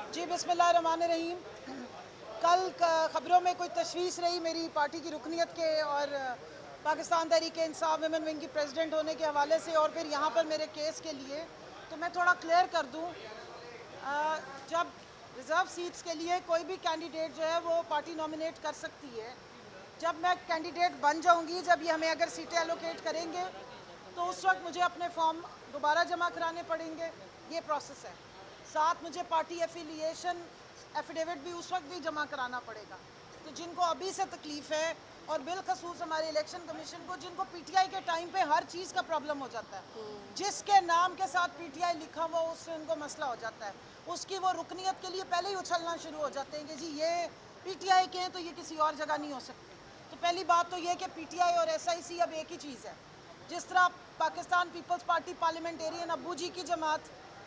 जी बिस्मिल्लाहिर्रहमानिर्रहीम। कल ख़बरों में कोई तशवीश रही मेरी पार्टी की रुकनीत के और पाकिस्तान तहरीक-ए-इंसाफ वुमेन विंग की प्रेसिडेंट होने के हवाले से और फिर यहाँ पर मेरे केस के लिए, तो मैं थोड़ा क्लियर कर दूँ। जब रिज़र्व सीट्स के लिए कोई भी कैंडिडेट जो है वो पार्टी नॉमिनेट कर सकती है। जब मैं कैंडिडेट बन जाऊँगी, जब ये हमें अगर सीटें एलोकेट करेंगे, तो उस वक्त मुझे अपने फॉर्म दोबारा जमा कराने पड़ेंगे। ये प्रोसेस है। साथ मुझे पार्टी एफिलिएशन एफिडेविट भी उस वक्त भी जमा कराना पड़ेगा। तो जिनको अभी से तकलीफ़ है और बिलखसूस हमारे इलेक्शन कमीशन को, जिनको पीटीआई के टाइम पे हर चीज़ का प्रॉब्लम हो जाता है, जिसके नाम के साथ पीटीआई लिखा हुआ उससे उनको मसला हो जाता है, उसकी वो रुकनीत के लिए पहले ही उछलना शुरू हो जाते हैं कि जी ये पीटीआई के हैं तो ये किसी और जगह नहीं हो सकते। तो पहली बात तो ये कि पीटीआई और एसआईसी अब एक ही चीज़ है। जिस तरह पाकिस्तान पीपल्स पार्टी पार्लियामेंटेरियन अब्बू जी की जमात,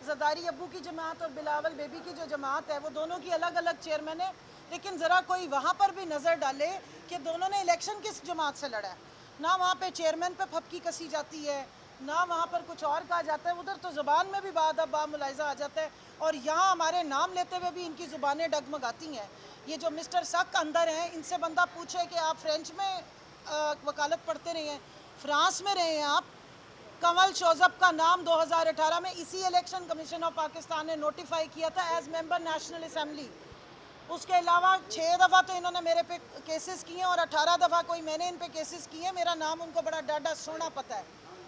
जरदारी अब्बू की जमात और बिलावल बेबी की जो जमात है, वो दोनों की अलग अलग चेयरमैन है। लेकिन ज़रा कोई वहाँ पर भी नज़र डाले कि दोनों ने इलेक्शन किस जमात से लड़ा है। ना वहाँ पे चेयरमैन पे फपकी कसी जाती है, ना वहाँ पर कुछ और कहा जाता है। उधर तो ज़ुबान में भी बामुलाइजा आ जाता है और यहाँ हमारे नाम लेते हुए भी इनकी ज़ुबानें डगमगाती हैं। ये जो मिस्टर सक अंदर हैं, इनसे बंदा पूछे कि आप फ्रेंच में वकालत पढ़ते रहे हैं, फ्रांस में रहे हैं आप। कंवल शोजब का नाम 2018 में इसी इलेक्शन कमीशन ऑफ पाकिस्तान ने नोटिफाई किया था एज मेंबर नेशनल असेंबली। उसके अलावा 6 दफ़ा तो इन्होंने मेरे पे केसेस किए और 18 दफ़ा कोई मैंने इन पे केसेस किए। मेरा नाम उनको बड़ा डाडा सोना पता है।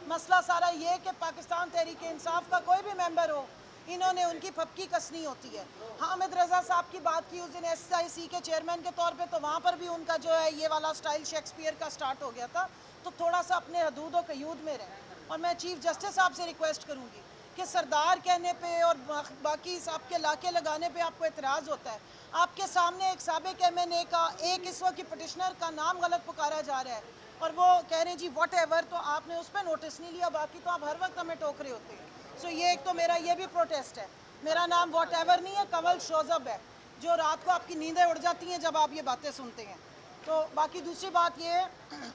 मसला सारा ये कि पाकिस्तान तहरीक इंसाफ का कोई भी मेंबर हो, इन्होंने उनकी फपकी कसनी होती है। हामिद रज़ा साहब की बात की उस दिन एसआईसी के चेयरमैन के तौर पे, तो वहाँ पर भी उनका जो है ये वाला स्टाइल शेक्सपियर का स्टार्ट हो गया था। तो थोड़ा सा अपने हदूद व कयूद में रहें। और मैं चीफ जस्टिस साहब से रिक्वेस्ट करूँगी कि सरदार कहने पे और बाकी आपके लाके लगाने पे आपको एतराज़ होता है। आपके सामने एक साबिक एमएनए का एक इस वक्त की पटिशनर का नाम गलत पुकारा जा रहा है और वो कह रहे हैं जी वॉट एवर, तो आपने उस पर नोटिस नहीं लिया, बाकी तो आप हर वक्त हमें टोक रहे होते हैं। सो ये एक तो मेरा ये भी प्रोटेस्ट है। मेरा नाम वॉट एवर नहीं है, कंवल शोजब है। जो रात को आपकी नींदें उड़ जाती हैं जब आप ये बातें सुनते हैं। तो बाकी दूसरी बात ये है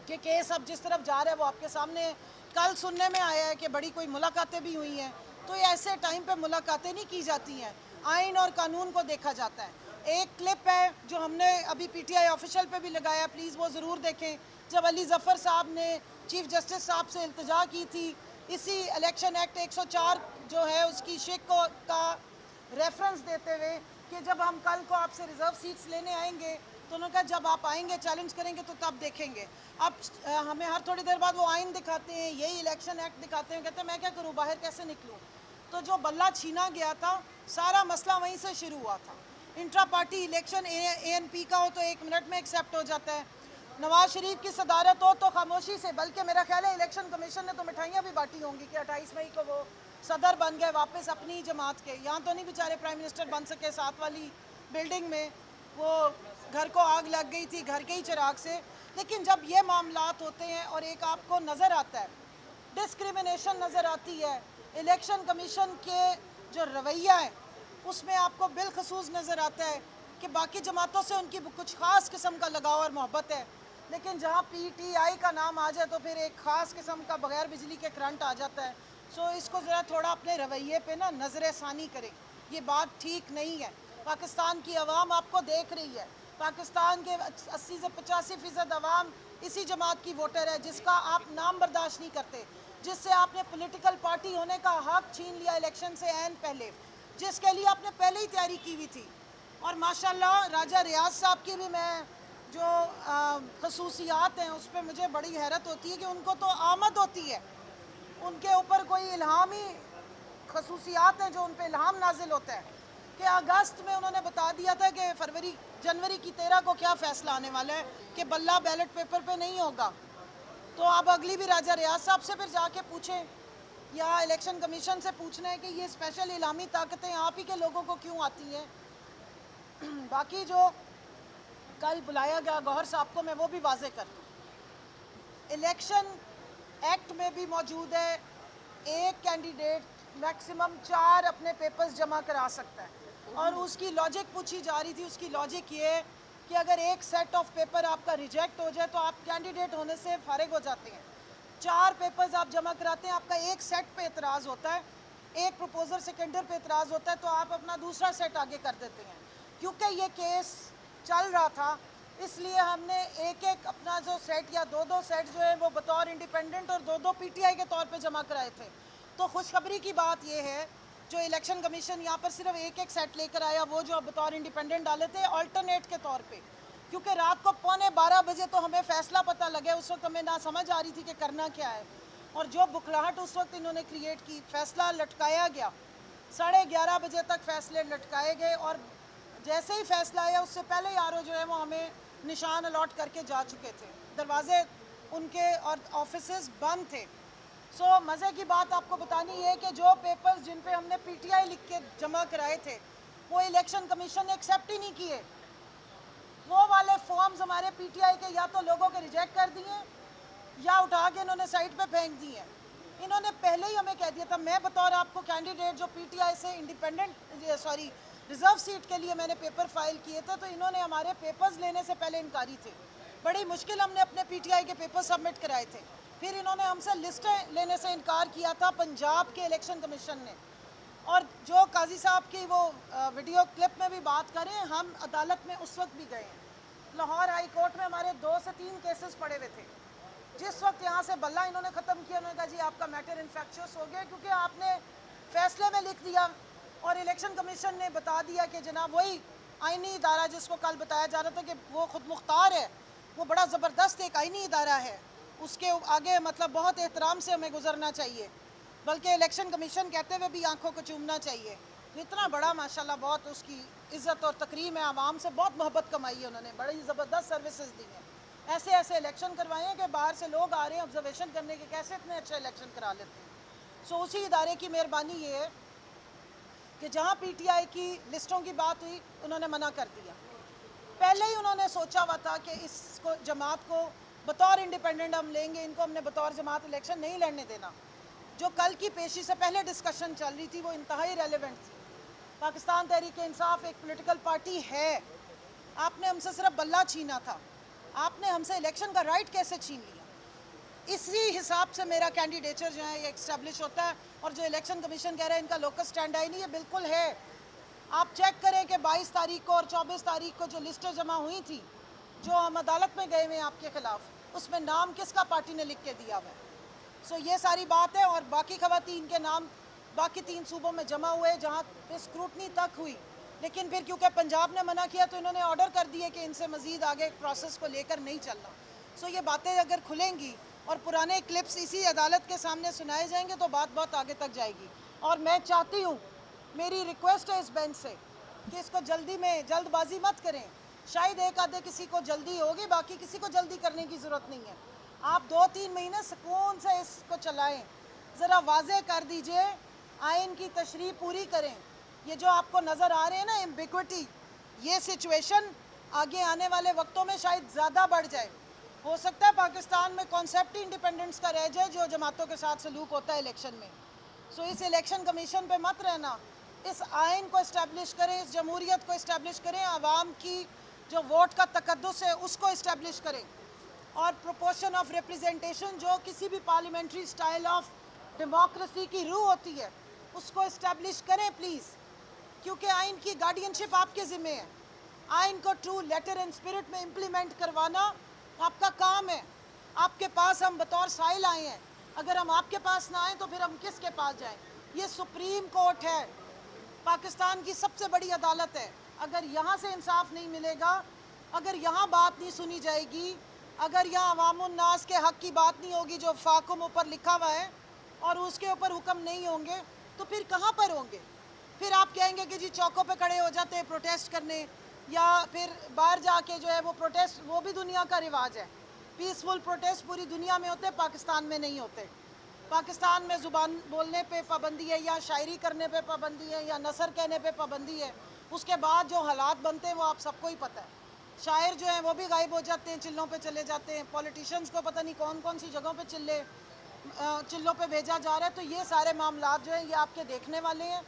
कि केस अब जिस तरफ जा रहा है वो आपके सामने। कल सुनने में आया है कि बड़ी कोई मुलाकातें भी हुई हैं। तो ये ऐसे टाइम पे मुलाकातें नहीं की जाती हैं, आइन और कानून को देखा जाता है। एक क्लिप है जो हमने अभी पीटीआई ऑफिशियल पे भी लगाया, प्लीज़ वो ज़रूर देखें। जब अली ज़फ़र साहब ने चीफ जस्टिस साहब से इल्तिजा की थी इसी इलेक्शन एक्ट 104 जो है उसकी शेक का रेफरेंस देते हुए कि जब हम कल को आपसे रिज़र्व सीट्स लेने आएंगे, तो उन्होंने कहा जब आप आएंगे चैलेंज करेंगे तो तब देखेंगे। अब हमें हर थोड़ी देर बाद वो आइन दिखाते हैं, यही इलेक्शन एक्ट दिखाते हैं, कहते हैं मैं क्या करूँ, बाहर कैसे निकलूँ। तो जो बल्ला छीना गया था, सारा मसला वहीं से शुरू हुआ था। इंट्रा पार्टी इलेक्शन एएनपी का हो तो 1 मिनट में एक्सेप्ट हो जाता है। नवाज शरीफ की सदारत हो तो खामोशी से, बल्कि मेरा ख्याल है इलेक्शन कमीशन ने तो मिठाइयाँ भी बांटी होंगी कि 28 मई को वो सदर बन गए वापस अपनी जमात के। यहाँ तो नहीं बेचारे प्राइम मिनिस्टर बन सके, साथ वाली बिल्डिंग में वो घर को आग लग गई थी घर के ही चिराग से। लेकिन जब ये मामलात होते हैं और एक आपको नज़र आता है डिस्क्रिमिनेशन नज़र आती है, इलेक्शन कमीशन के जो रवैया है उसमें आपको बिलखसूस नज़र आता है कि बाकी जमातों से उनकी कुछ ख़ास किस्म का लगाव और मोहब्बत है। लेकिन जहाँ पीटीआई का नाम आ जाए तो फिर एक ख़ास किस्म का बगैर बिजली के करंट आ जाता है। सो इसको ज़रा थोड़ा अपने रवैये पे ना नज़र षानी करें। ये बात ठीक नहीं है। पाकिस्तान की आवाम आपको देख रही है। पाकिस्तान के 80 से 85% आवाम इसी जमात की वोटर है जिसका आप नाम बर्दाश्त नहीं करते, जिससे आपने पॉलिटिकल पार्टी होने का हक छीन लिया इलेक्शन से ऐन पहले, जिसके लिए आपने पहले ही तैयारी की हुई थी। और माशाल्लाह राजा रियाज साहब की भी मैं जो खसूसियात हैं उस पर मुझे बड़ी हैरत होती है कि उनको तो आमद होती है, उनके ऊपर कोई इल्हामी खसूसियात हैं जो उन पर इल्हाम नाजिल होता है कि अगस्त में उन्होंने बता दिया था कि जनवरी की 13 को क्या फ़ैसला आने वाला है कि बल्ला बैलेट पेपर पे नहीं होगा। तो अब अगली भी राजा रियाज साहब से फिर जाके पूछें या इलेक्शन कमीशन से पूछना है कि ये स्पेशल इलामी ताकतें आप ही के लोगों को क्यों आती हैं। बाकी जो कल बुलाया गया गौहर साहब को, मैं वो भी वाजे कर दूँ। इलेक्शन एक्ट में भी मौजूद है एक कैंडिडेट मैक्सिमम 4 अपने पेपर्स जमा करा सकता है। और उसकी लॉजिक पूछी जा रही थी, उसकी लॉजिक ये है कि अगर एक सेट ऑफ पेपर आपका रिजेक्ट हो जाए तो आप कैंडिडेट होने से फारिग हो जाते हैं। 4 पेपर्स आप जमा कराते हैं, आपका एक सेट पे एतराज़ होता है एक प्रपोजल सेकेंडर पे इतराज़ होता है तो आप अपना दूसरा सेट आगे कर देते हैं। क्योंकि ये केस चल रहा था इसलिए हमने एक एक अपना जो सेट या दो दो सेट जो है वो बतौर इंडिपेंडेंट और दो दो पीटीआई के तौर पे जमा कराए थे। तो खुशखबरी की बात ये है जो इलेक्शन कमीशन यहाँ पर सिर्फ एक एक सेट लेकर आया वो जो बतौर इंडिपेंडेंट डाले थे अल्टरनेट के तौर पे, क्योंकि रात को 11:15 तो हमें फैसला पता लगे। उस वक्त हमें ना समझ आ रही थी कि करना क्या है और जो बुखलाहट उस वक्त इन्होंने क्रिएट की, फैसला लटकाया गया। 11:30 तक फैसले लटकाए गए और जैसे ही फैसला आया उससे पहले ही आरओ जो है वो हमें निशान अलॉट करके जा चुके थे। दरवाजे उनके और ऑफिसेज बंद थे। सो मज़े की बात आपको बतानी है कि जो पेपर्स जिन पे हमने पीटीआई लिख के जमा कराए थे वो इलेक्शन कमीशन ने एक्सेप्ट ही नहीं किए। वो वाले फॉर्म्स हमारे पीटीआई के या तो लोगों के रिजेक्ट कर दिए या उठा के इन्होंने साइड पे फेंक दिए। इन्होंने पहले ही हमें कह दिया था, मैं बतौर आपको कैंडिडेट जो पीटीआई से रिजर्व सीट के लिए मैंने पेपर फाइल किए थे तो इन्होंने हमारे पेपर्स लेने से पहले इनकारी थे। बड़ी मुश्किल हमने अपने पीटीआई के पेपर सबमिट कराए थे। फिर इन्होंने हमसे लिस्टें लेने से इनकार किया था पंजाब के इलेक्शन कमीशन ने। और जो काजी साहब की वो वीडियो क्लिप में भी बात करें, हम अदालत में उस वक्त भी गए हैं। लाहौर हाई कोर्ट में हमारे 2 से 3 केसेस पड़े हुए थे। जिस वक्त यहाँ से बल्ला इन्होंने ख़त्म किया उन्होंने कहा जी आपका मैटर इन्फेक्शियस हो गया, क्योंकि आपने फैसले में लिख दिया और इलेक्शन कमीशन ने बता दिया कि जनाब वही आइनी इदारा जिसको कल बताया जा रहा था कि वो खुद मुख्तार है, वो बड़ा ज़बरदस्त एक आइनी इदारा है, उसके आगे मतलब बहुत एहतराम से हमें गुजरना चाहिए, बल्कि इलेक्शन कमीशन कहते हुए भी आंखों को चूमना चाहिए। इतना बड़ा माशाल्लाह बहुत उसकी इज़्ज़त और तकरीम है, आवाम से बहुत मोहब्बत कमाई है उन्होंने, बड़ी ज़बरदस्त सर्विसेज दी हैं। ऐसे ऐसे इलेक्शन करवाए हैं कि बाहर से लोग आ रहे हैं ऑब्जर्वेशन करने के, कैसे इतने अच्छे इलेक्शन करा लेते हैं। सो उसी इदारे की मेहरबानी ये है कि जहाँ पीटीआई की लिस्टों की बात हुई उन्होंने मना कर दिया। पहले ही उन्होंने सोचा हुआ था कि इसको जमात को बतौर इंडिपेंडेंट हम लेंगे, इनको हमने बतौर जमात इलेक्शन नहीं लड़ने देना। जो कल की पेशी से पहले डिस्कशन चल रही थी वो इंतहाई रेलिवेंट थी। पाकिस्तान तहरीक इंसाफ एक पॉलिटिकल पार्टी है, आपने हमसे सिर्फ बल्ला छीना था, आपने हमसे इलेक्शन का राइट कैसे छीन लिया। इसी हिसाब से मेरा कैंडिडेचर जो है ये इस्टेब्लिश होता है। और जो इलेक्शन कमीशन कह रहे हैं इनका लोकस स्टैंड आई नहीं, ये बिल्कुल है। आप चेक करें कि 22 तारीख को और 24 तारीख को जो लिस्टें जमा हुई थी, जो हम अदालत में गए हुए हैं आपके खिलाफ, उसमें नाम किसका पार्टी ने लिख के दिया हुआ है। सो ये सारी बात है। और बाकी खवातीन के नाम बाकी 3 सूबों में जमा हुए जहाँ पे स्क्रूटनी तक हुई, लेकिन फिर क्योंकि पंजाब ने मना किया तो इन्होंने ऑर्डर कर दिए कि इनसे मज़ीद आगे प्रोसेस को लेकर नहीं चलना। सो ये बातें अगर खुलेंगी और पुराने क्लिप्स इसी अदालत के सामने सुनाए जाएंगे तो बात बहुत आगे तक जाएगी। और मैं चाहती हूँ, मेरी रिक्वेस्ट है इस बेंच से कि इसको जल्दी में जल्दबाजी मत करें। शायद एक आधे किसी को जल्दी होगी, बाकी किसी को जल्दी करने की ज़रूरत नहीं है। आप 2-3 महीने सुकून से इसको चलाएं, ज़रा वाज़े कर दीजिए, आइन की तशरीह पूरी करें। ये जो आपको नज़र आ रहे हैं ना एम्बिग्विटी, ये सिचुएशन आगे आने वाले वक्तों में शायद ज़्यादा बढ़ जाए। हो सकता है पाकिस्तान में कॉन्सेप्ट ही इंडिपेंडेंस का रह जाए जो जमातों के साथ सलूक होता है इलेक्शन में। सो इस इलेक्शन कमीशन पे मत रहना, इस आइन को इस्टेब्लिश करें, इस जमहूरियत को इस्टेब्लिश करें, आवाम की जो वोट का तकद्दुस है उसको इस्टेब्लिश करें, और प्रोपोर्शन ऑफ रिप्रेजेंटेशन जो किसी भी पार्लियामेंट्री स्टाइल ऑफ डेमोक्रेसी की रूह होती है उसको इस्टेब्लिश करें प्लीज़, क्योंकि आइन की गार्डियनशिप आपके ज़िम्मे है। आइन को ट्रू लेटर एंड स्पिरिट में इम्प्लीमेंट करवाना आपका काम है। आपके पास हम बतौर साइल आए हैं, अगर हम आपके पास ना आए तो फिर हम किसके पास जाएं। ये सुप्रीम कोर्ट है, पाकिस्तान की सबसे बड़ी अदालत है। अगर यहाँ से इंसाफ नहीं मिलेगा, अगर यहाँ बात नहीं सुनी जाएगी, अगर यहाँ अवामुन्नास के हक़ की बात नहीं होगी जो फाकुम ऊपर लिखा हुआ है और उसके ऊपर हुक्म नहीं होंगे, तो फिर कहाँ पर होंगे। फिर आप कहेंगे कि जी चौकों पे खड़े हो जाते हैं प्रोटेस्ट करने, या फिर बाहर जाके जो है वो प्रोटेस्ट, वो भी दुनिया का रिवाज है। पीसफुल प्रोटेस्ट पूरी दुनिया में होते हैं, पाकिस्तान में नहीं होते। पाकिस्तान में ज़ुबान बोलने पे पाबंदी है, या शायरी करने पे पाबंदी है, या नसर कहने पे पाबंदी है। उसके बाद जो हालात बनते हैं वो आप सबको ही पता है। शायर जो हैं वो भी गायब हो जाते हैं, चिल्लों पे चले जाते हैं। पॉलिटिशियंस को पता नहीं कौन कौन सी जगहों पे चिल्लों पे भेजा जा रहा है। तो ये सारे मामलात जो हैं ये आपके देखने वाले हैं।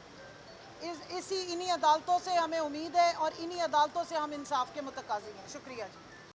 इन्हीं अदालतों से हमें उम्मीद है और इन्हीं अदालतों से हम इंसाफ के मुतकाज़ी हैं। शुक्रिया जी।